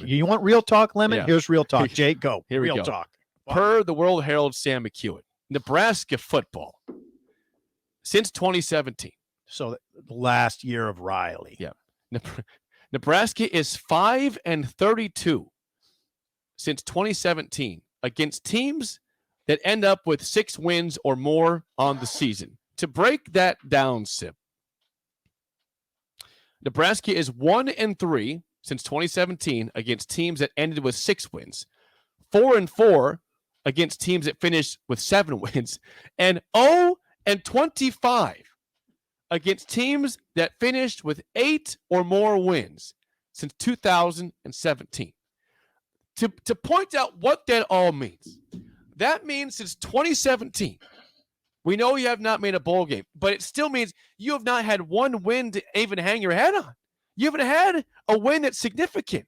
You want real talk, Lemon? Yeah. Here's real talk. Jake, go. Here we real go. talk. Per the World Herald, Sam McEwen, Nebraska football since 2017. So the last year of Riley. Yeah. Nebraska is 5-32 since 2017 against teams that end up with 6 wins or more on the season. To break that down, Sip, Nebraska is 1-3 since 2017 against teams that ended with 6 wins, 4-4 against teams that finished with 7 wins, and 0-25 against teams that finished with 8 or more wins since 2017. To point out what that all means, that means since 2017, we know you have not made a bowl game, but it still means you have not had one win to even hang your head on. You haven't had a win that's significant.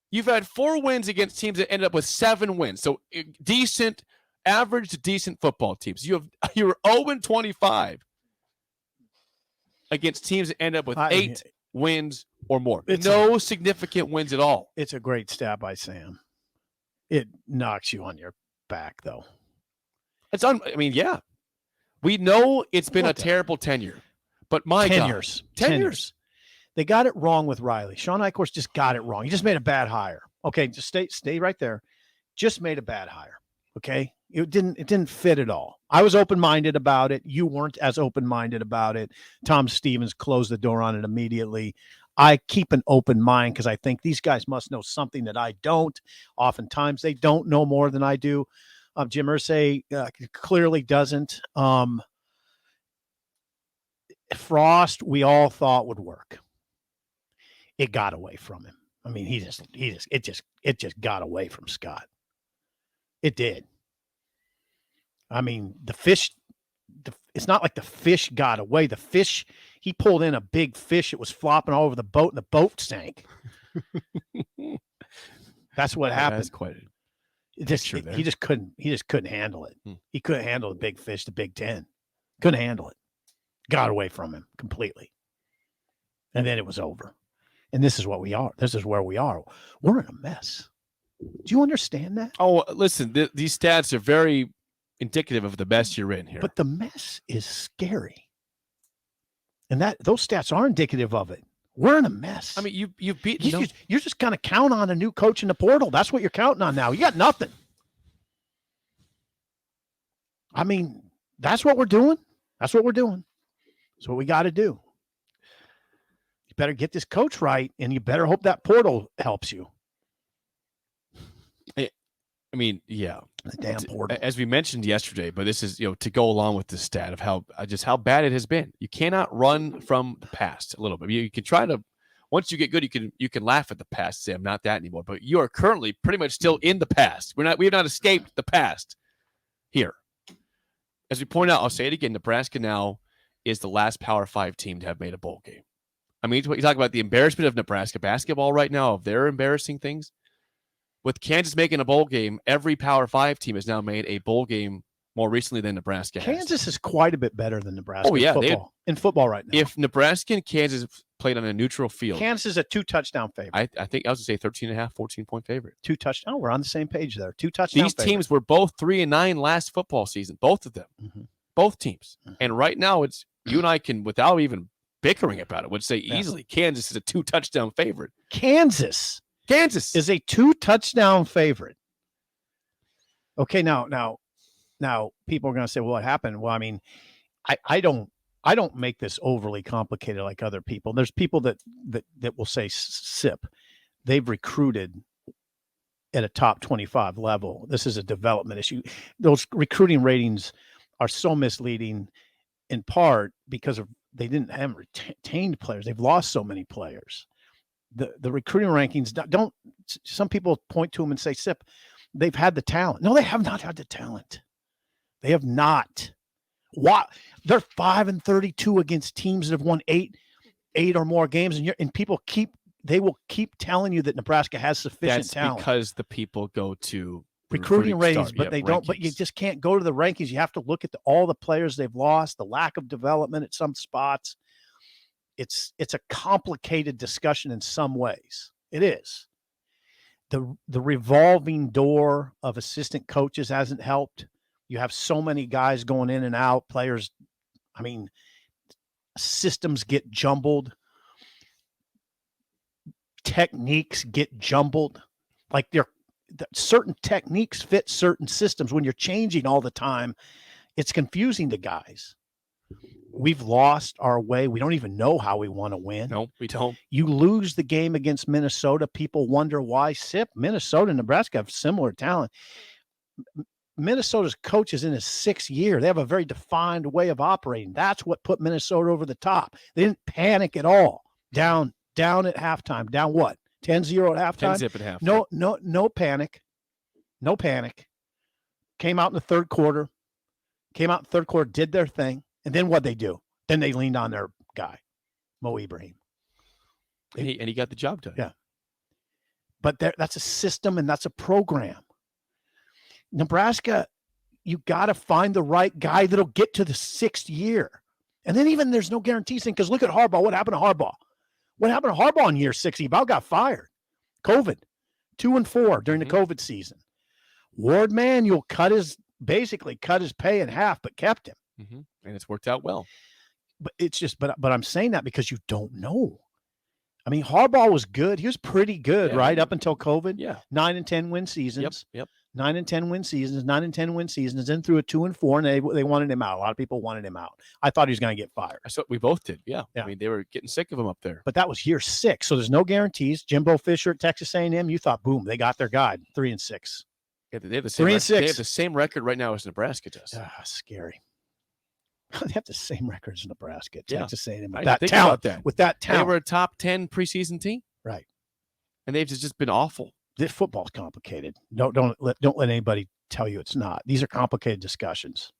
You've had 4 wins against teams that ended up with 7 wins. So decent, average to decent football teams. You're 0-25 against teams that end up with 8 wins or more. No significant wins at all. It's a great stat by Sam. It knocks you on your back, though. Yeah. We know it's been a terrible tenure. But my God. 10 years. They got it wrong with Riley. Sean Eichhorst just got it wrong. He just made a bad hire. Okay, just stay right there. Just made a bad hire. Okay? It didn't fit at all. I was open-minded about it. You weren't as open-minded about it. Tom Stevens closed the door on it immediately. I keep an open mind because I think these guys must know something that I don't. Oftentimes, they don't know more than I do. Jim Irsay clearly doesn't. Frost, we all thought would work. It got away from him. I mean, it just got away from Scott. It did. I mean, it's not like the fish got away. The fish, he pulled in a big fish. It was flopping all over the boat, and the boat sank. That's what happened. That's quite he just couldn't handle it. He couldn't handle the big fish, the Big Ten. Couldn't handle it. Got away from him completely. And then it was over. And this is what we are. This is where we are. We're in a mess. Do you understand that? Oh, listen, these stats are very indicative of the mess you're in here. But the mess is scary. And those stats are indicative of it. We're in a mess. I mean, you've beaten. You're just kind of count on a new coach in the portal. That's what you're counting on now. You got nothing. I mean, that's what we're doing. That's what we got to do. You better get this coach right, and you better hope that portal helps you. I mean, yeah. The damn portal. As we mentioned yesterday, but this is, to go along with the stat of how bad it has been. You cannot run from the past a little bit. You can try to, once you get good, you can laugh at the past, say I'm not that anymore. But you are currently pretty much still in the past. We have not escaped the past here. As we point out, I'll say it again, Nebraska now is the last Power 5 team to have made a bowl game. I mean, you talk about the embarrassment of Nebraska basketball right now, of their embarrassing things. With Kansas making a bowl game, every Power 5 team has now made a bowl game more recently than Nebraska has. Kansas is quite a bit better than Nebraska in football right now. If Nebraska and Kansas played on a neutral field. Kansas is a 2-touchdown favorite. I think I was going to say 13.5, 14-point favorite. 2 touchdowns. We're on the same page there. 2 touchdowns. These teams were both 3-9 last football season, both of them. Mm-hmm. Both teams. Mm-hmm. And right now, it's you and I can, without even bickering about it, would say easily Kansas is a 2-touchdown favorite. Kansas is a 2-touchdown favorite. Okay, now people are going to say, well, what happened? Well, I mean, I don't make this overly complicated like other people. There's people that will say, Sip, they've recruited at a top 25 level. This is a development issue. Those recruiting ratings are so misleading in part because they haven't retained players. They've lost so many players. The recruiting rankings don't. Some people point to them and say, Sip, they've had the talent. No, they have not had the talent. They have not. Why? They're 5-32 against teams that have won eight or more games, and people will keep telling you that Nebraska has sufficient talent. Because the people go to recruiting ratings, but they don't. But you just can't go to the rankings. You have to look at all the players they've lost, the lack of development at some spots. It's a complicated discussion in some ways. It is. the revolving door of assistant coaches hasn't helped. You have so many guys going in and out, players. I mean, systems get jumbled. Techniques get jumbled. Like certain techniques fit certain systems. When you're changing all the time, it's confusing to guys. We've lost our way. We don't even know how we want to win. No, we don't. You lose the game against Minnesota. People wonder why. Minnesota and Nebraska have similar talent. Minnesota's coach is in his 6th year. They have a very defined way of operating. That's what put Minnesota over the top. They didn't panic at all. Down at halftime. Down what? 10-0 at halftime? 10-zip at halftime. No panic. No panic. Came out in the third quarter. Did their thing. And then what'd they do? Then they leaned on their guy, Mo Ibrahim. And he got the job done. Yeah. But that's a system and that's a program. Nebraska, you got to find the right guy that'll get to the 6th year. And then even there's no guarantees thing, because look at Harbaugh. What happened to Harbaugh? What happened to Harbaugh in year 6? He about got fired. COVID. 2-4 during the COVID season. Ward Manuel basically cut his pay in half, but kept him. Mm-hmm. And it's worked out well. But it's just, but I'm saying that because you don't know. I mean, Harbaugh was good. He was pretty good, right? Up until COVID. Yeah. 9 and 10 win seasons. Yep. 9 and 10 win seasons, 9 and 10 win seasons, then through a 2-4, and they wanted him out. A lot of people wanted him out. I thought he was going to get fired. So we both did. Yeah. I mean, they were getting sick of him up there. But that was year 6, so there's no guarantees. Jimbo Fisher at Texas A&M, you thought, boom, they got their guy, 3-6. Yeah, they have the same 3-6. They have the same record right now as Nebraska does. Scary. They have the same record as Nebraska, Texas A&M. With that talent. With that talent. They were a top 10 preseason team. Right. And they've just been awful. This football's complicated. Don't let anybody tell you it's not. These are complicated discussions.